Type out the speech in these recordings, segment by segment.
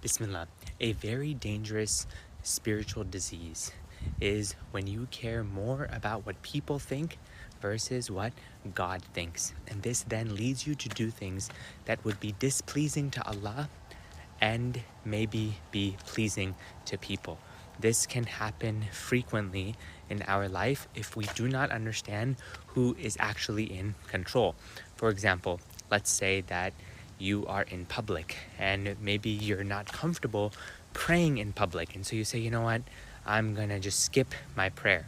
Bismillah. A very dangerous spiritual disease is when you care more about what people think versus what God thinks. And this then leads you to do things that would be displeasing to Allah and maybe be pleasing to people. This can happen frequently in our life if we do not understand who is actually in control. For example, let's say that you are in public and maybe you're not comfortable praying in public. And so you say, you know what, I'm gonna just skip my prayer.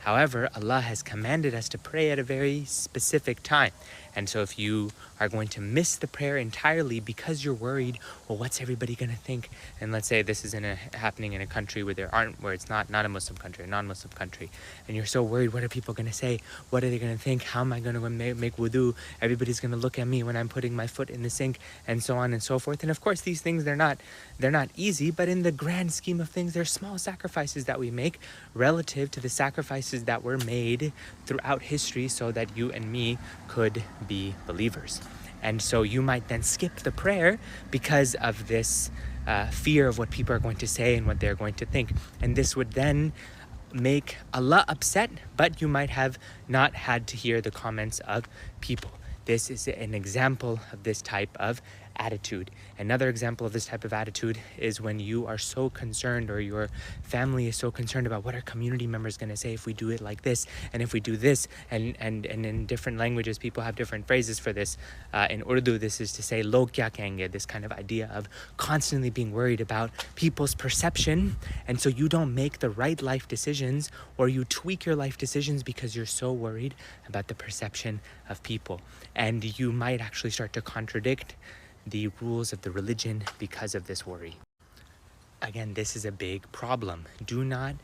However, Allah has commanded us to pray at a very specific time. And so if you are going to miss the prayer entirely because you're worried, well, what's everybody going to think? And let's say this is happening in a country where it's not a Muslim country, a non-Muslim country. And you're so worried, what are people going to say? What are they going to think? How am I going to make wudu? Everybody's going to look at me when I'm putting my foot in the sink, and so on and so forth. And of course, these things, they're not easy, but in the grand scheme of things, they're small sacrifices that we make relative to the sacrifices that were made throughout history so that you and me could be believers. And so you might then skip the prayer because of this fear of what people are going to say and what they're going to think. And this would then make Allah upset, but you might have not had to hear the comments of people. This is an example of this type of attitude. Another example of this type of attitude is when you are so concerned, or your family is so concerned about what our community members going to say if we do it like this, and if we do this, and in different languages people have different phrases for this. In Urdu, this is to say log kya kahenge, this kind of idea of constantly being worried about people's perception, and so you don't make the right life decisions, or you tweak your life decisions because you're so worried about the perception of people. And you might actually start to contradict the rules of the religion because of this worry. Again, this is a big problem. Do not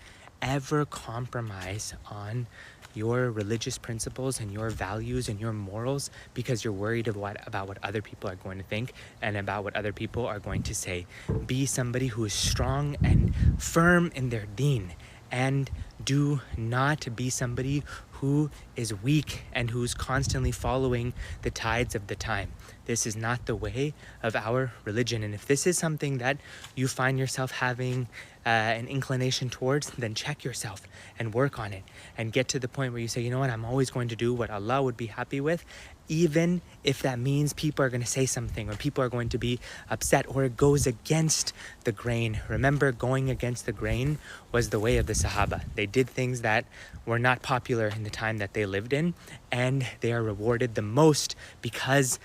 ever compromise on your religious principles and your values and your morals because you're worried about what other people are going to think and about what other people are going to say. Be somebody who is strong and firm in their deen, and do not be somebody who is weak and who's constantly following the tides of the time. This is not the way of our religion. And if this is something that you find yourself having an inclination towards, then check yourself and work on it and get to the point where you say, you know what, I'm always going to do what Allah would be happy with, even if that means people are going to say something, or people are going to be upset, or it goes against the grain. Remember, going against the grain was the way of the Sahaba. They did things that were not popular in the time that they lived in, and they are rewarded the most because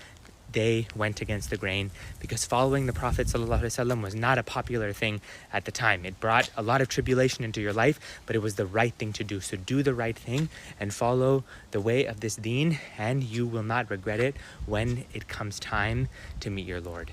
they went against the grain, because following the Prophet ﷺ was not a popular thing at the time. It brought a lot of tribulation into your life, but it was the right thing to do. So do the right thing and follow the way of this deen, and you will not regret it when it comes time to meet your Lord.